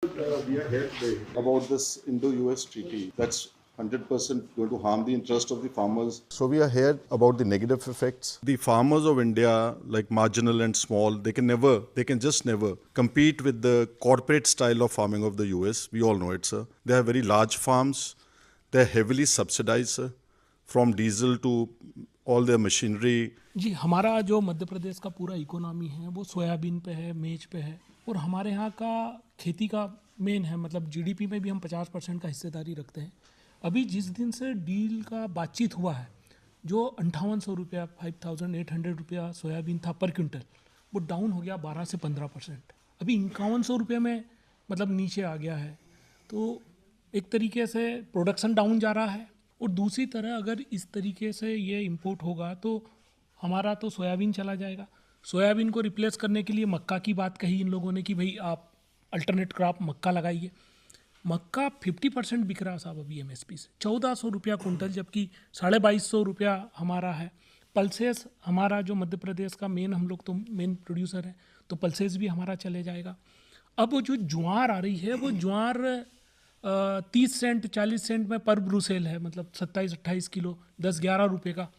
We are here today about this Indo-US treaty that's 100% going to harm the interest of the farmers. So we are here about the negative effects. The farmers of India, like marginal and small, they can just never compete with the corporate style of farming of the US. We all know it, sir. They have very large farms. They're heavily subsidized, sir, from diesel to all their machinery. जी, हमारा जो मध्य प्रदेश का पूरा economy है वो soybean पे है, मेज पे है और हमारे यहाँ का खेती का मेन है, मतलब जीडीपी में भी हम 50% का हिस्सेदारी रखते हैं। अभी जिस दिन से डील का बातचीत हुआ है, जो 5800 रुपया 5800 रुपया सोयाबीन था पर क्विंटल, वो डाउन हो गया 12 से 15%। अभी 5100 रुपये में मतलब नीचे आ गया है। तो एक तरीके से प्रोडक्शन डाउन जा रहा है और दूसरी तरह अगर इस तरीके से ये इंपोर्ट होगा तो हमारा तो सोयाबीन चला जाएगा। सोयाबीन को रिप्लेस करने के लिए मक्का की बात कही इन लोगों ने कि भाई आप अल्टरनेट क्रॉप मक्का लगाइए। मक्का 50% बिक रहा साहब अभी एमएसपी से, 1400 रुपया कुंटल, जबकि 2250 रुपया हमारा है। पल्सेस हमारा जो मध्य प्रदेश का मेन, हम लोग तो मेन प्रोड्यूसर हैं, तो पल्सेस भी हमारा चले जाएगा। अब वो जो ज्वार आ रही है वो ज्वार 30 सेंट 40 सेंट में पर ब्रूसेल है, मतलब 27-28 किलो 10-11 रुपये का।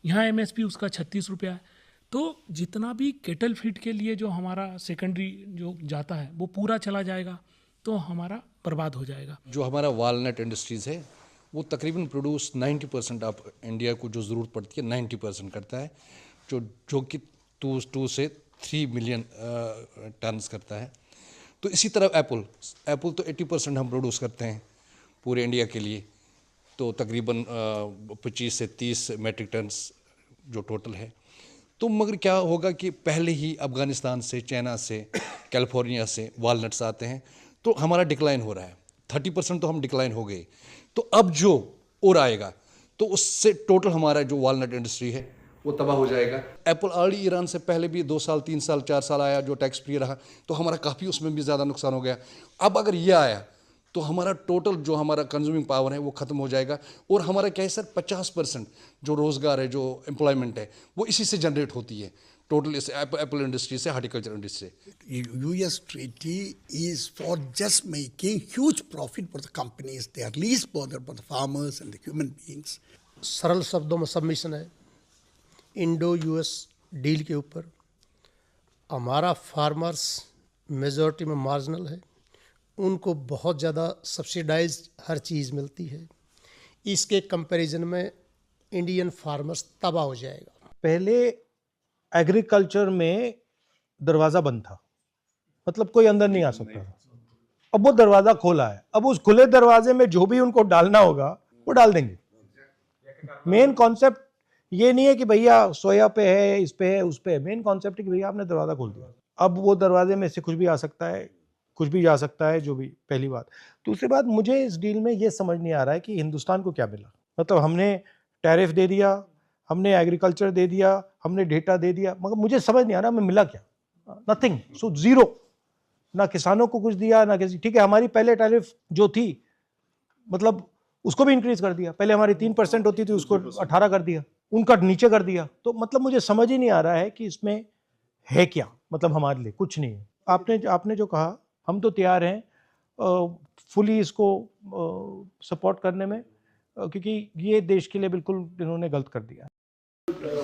यहाँ एमएसपी उसका 36 रुपया है। तो जितना भी केटल फीड के लिए जो हमारा सेकेंडरी जो जाता है वो पूरा चला जाएगा, तो हमारा बर्बाद हो जाएगा। जो हमारा वालनट इंडस्ट्रीज़ है वो तकरीबन प्रोड्यूस 90% ऑफ इंडिया को जो ज़रूरत पड़ती है 90% करता है, जो कि 2 से 3 मिलियन टन्स करता है। तो इसी तरह एप्पल तो 80% हम प्रोड्यूस करते हैं पूरे इंडिया के लिए, तो तकरीबन 25 से 30 मेट्रिक टन्स जो टोटल है। तो मगर क्या होगा कि पहले ही अफ़गानिस्तान से, चाइना से, कैलिफोर्निया से वालनट्स आते हैं, तो हमारा डिक्लाइन हो रहा है। 30% तो हम डिक्लाइन हो गए, तो अब जो और आएगा तो उससे टोटल हमारा जो वालनट इंडस्ट्री है वो तबाह हो जाएगा। एप्पल ऑलरेडी ईरान से पहले भी 2 साल 3 साल 4 साल आया, जो टैक्स फ्री रहा, तो हमारा काफ़ी उसमें भी ज़्यादा नुकसान हो गया। अब अगर ये आया तो हमारा टोटल जो हमारा कंज्यूमिंग पावर है वो ख़त्म हो जाएगा। और हमारा क्या है सर, 50% जो रोज़गार है, जो एम्प्लॉयमेंट है, वो इसी से जनरेट होती है, टोटल इस एप्पल इंडस्ट्री से, हार्टिकल्चर इंडस्ट्री से। US treaty is for just making huge profit for the companies. They are least bothered for the farmers and the human beings. सरल शब्दों में सबमिशन है इंडो यूएस डील के ऊपर। हमारा फार्मर्स मेजॉरिटी में मार्जिनल है, उनको बहुत ज़्यादा सब्सिडाइज हर चीज़ मिलती है। इसके कंपैरिजन में इंडियन फार्मर्स तबाह हो जाएगा। पहले एग्रीकल्चर में दरवाज़ा बंद था, मतलब कोई अंदर नहीं आ सकता था। अब वो दरवाज़ा खोला है, अब उस खुले दरवाजे में जो भी उनको डालना होगा वो डाल देंगे। मेन कॉन्सेप्ट ये नहीं है कि भैया सोया पे है, इस पे है, उस पे है। मेन कॉन्सेप्ट है कि भैया आपने दरवाज़ा खोल दिया, अब वो दरवाजे में से कुछ भी आ सकता है, कुछ भी जा सकता है, जो भी। पहली बात। दूसरी बात, मुझे इस डील में ये समझ नहीं आ रहा है कि हिंदुस्तान को क्या मिला। मतलब हमने टैरिफ दे दिया, हमने एग्रीकल्चर दे दिया, हमने डेटा दे दिया, मगर मुझे समझ नहीं आ रहा हमें मिला क्या। Nothing, so zero. ना किसानों को कुछ दिया, ना किसी। ठीक है, हमारी पहले टैरिफ जो थी, मतलब उसको भी इंक्रीज कर दिया। पहले हमारी 3% होती थी, उसको 18 कर दिया, उनका नीचे कर दिया। तो मतलब मुझे समझ ही नहीं आ रहा है कि इसमें है क्या। मतलब हमारे लिए कुछ नहीं है। आपने जो कहा, हम तो तैयार हैं फुली इसको सपोर्ट करने में, क्योंकि ये देश के लिए बिल्कुल इन्होंने गलत कर दिया।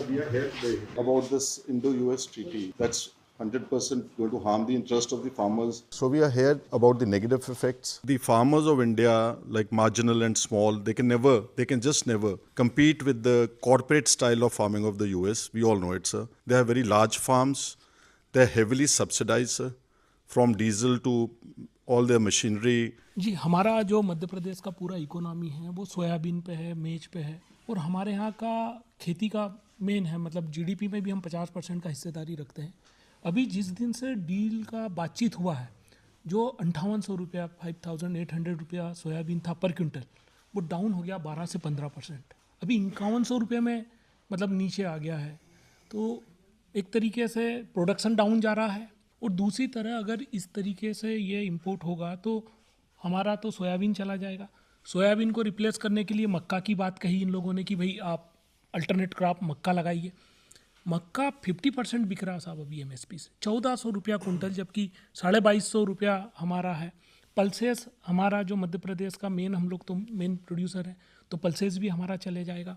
We are here today about this Indo-US treaty that's 100% going to harm the interest of the farmers. So we are here about the negative effects. The farmers of India, like marginal and small, they can just never compete with the corporate style of farming of the US. We all know it, sir. They have very large farms. They're heavily subsidized, sir, from diesel to all their machinery. जी, हमारा जो मध्य प्रदेश का पूरा economy है वो soybean पे है, मेज पे है और हमारे यहाँ का खेती का मेन है, मतलब जीडीपी में भी हम 50% का हिस्सेदारी रखते हैं। अभी जिस दिन से डील का बातचीत हुआ है, जो 5800 रुपया 5800 रुपया सोयाबीन था पर क्विंटल, वो डाउन हो गया 12 से 15%। अभी 5100 रुपये में मतलब नीचे आ गया है। तो एक तरीके से प्रोडक्शन डाउन जा रहा है और दूसरी तरह अगर इस तरीके से ये इंपोर्ट होगा तो हमारा तो सोयाबीन चला जाएगा। सोयाबीन को रिप्लेस करने के लिए मक्का की बात कही इन लोगों ने कि भाई आप अल्टरनेट क्रॉप मक्का लगाइए। मक्का 50% बिक रहा साहब अभी एमएसपी से, 1400 रुपया कुंटल, जबकि 2250 रुपया हमारा है। पल्सेस हमारा जो मध्य प्रदेश का मेन, हम लोग तो मेन प्रोड्यूसर हैं, तो पल्सेस भी हमारा चले जाएगा।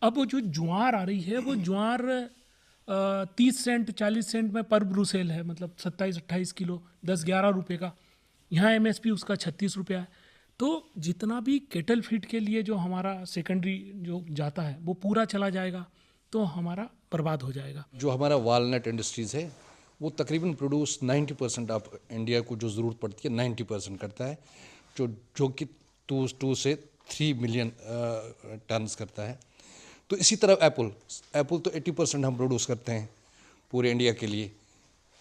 अब वो जो ज्वार आ रही है, वो ज्वार 30 सेंट 40 सेंट में पर ब्रूसेल है, मतलब 27-28 किलो 10-11 रुपये का। यहाँ एमएसपी उसका 36 रुपया है। तो जितना भी केटल फीड के लिए जो हमारा सेकेंडरी जो जाता है वो पूरा चला जाएगा, तो हमारा बर्बाद हो जाएगा। जो हमारा वालनट इंडस्ट्रीज़ है वो तकरीबन प्रोड्यूस 90% ऑफ इंडिया को जो ज़रूरत पड़ती है 90% करता है, जो कि 2 से 3 मिलियन टन्स करता है। तो इसी तरह एप्पल तो 80% हम प्रोड्यूस करते हैं पूरे इंडिया के लिए,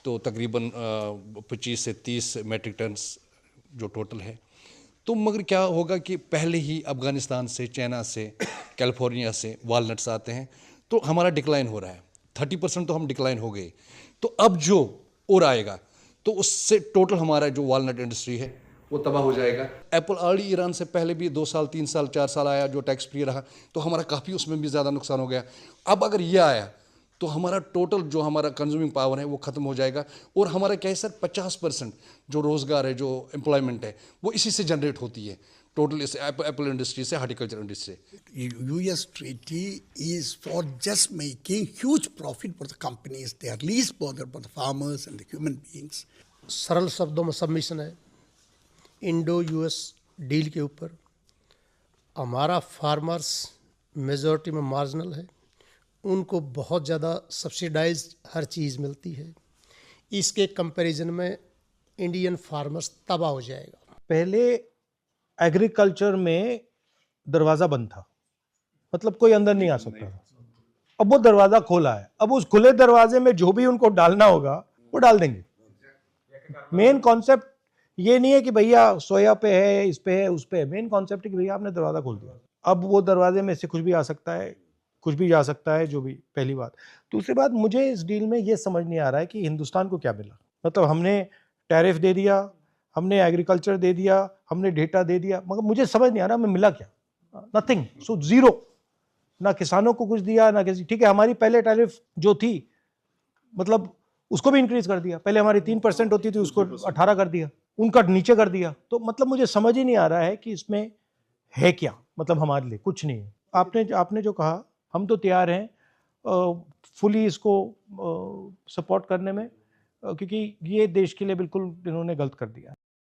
तो तकरीबन 25 से 30 मेट्रिक टन्स जो टोटल है। तो मगर क्या होगा कि पहले ही अफ़गानिस्तान से, चाइना से, कैलिफोर्निया से वालनट्स आते हैं, तो हमारा डिक्लाइन हो रहा है। 30% तो हम डिक्लाइन हो गए, तो अब जो और आएगा तो उससे टोटल हमारा जो वालनट इंडस्ट्री है वो तबाह हो जाएगा। एप्पल ऑलरेडी ईरान से पहले भी 2 साल 3 साल 4 साल आया, जो टैक्स फ्री रहा, तो हमारा काफ़ी उसमें भी ज़्यादा नुकसान हो गया। अब अगर ये आया तो हमारा टोटल जो हमारा कंज्यूमिंग पावर है वो ख़त्म हो जाएगा। और हमारा क्या है सर, 50% जो रोज़गार है, जो एम्प्लॉयमेंट है, वो इसी से जनरेट होती है, टोटल इस एप्पल इंडस्ट्री से, हार्टिकल्चर इंडस्ट्री से। US treaty is for just making huge profit for the companies. They are least bothered about the farmers and the human beings. सरल शब्दों में सबमिशन है इंडो यूएस डील के ऊपर। हमारा फार्मर्स मेजॉरिटी में मार्जिनल है, उनको बहुत ज़्यादा सब्सिडाइज हर चीज़ मिलती है। इसके कंपैरिजन में इंडियन फार्मर्स तबाह हो जाएगा। पहले एग्रीकल्चर में दरवाज़ा बंद था, मतलब कोई अंदर नहीं आ सकता था। अब वो दरवाज़ा खोला है, अब उस खुले दरवाजे में जो भी उनको डालना होगा वो डाल देंगे। मेन कॉन्सेप्ट ये नहीं है कि भैया सोया पे है, इस पे है, उस पे है। मेन कॉन्सेप्ट है कि भैया आपने दरवाज़ा खोल दिया, अब वो दरवाजे में से कुछ भी आ सकता है, कुछ भी जा सकता है, जो भी। पहली बात। दूसरी बात, मुझे इस डील में ये समझ नहीं आ रहा है कि हिंदुस्तान को क्या मिला। मतलब हमने टैरिफ दे दिया, हमने एग्रीकल्चर दे दिया, हमने डेटा दे दिया, मगर मुझे समझ नहीं आ रहा हमें मिला क्या। Nothing, so zero. ना किसानों को कुछ दिया, ना किसी। ठीक है, हमारी पहले टैरिफ जो थी, मतलब उसको भी इंक्रीज कर दिया। पहले हमारी 3% होती थी, उसको 18 कर दिया, उनका नीचे कर दिया। तो मतलब मुझे समझ ही नहीं आ रहा है कि इसमें है क्या। मतलब हमारे लिए कुछ नहीं है। आपने जो कहा, हम तो तैयार हैं फुली इसको सपोर्ट करने में, क्योंकि ये देश के लिए बिल्कुल इन्होंने गलत कर दिया।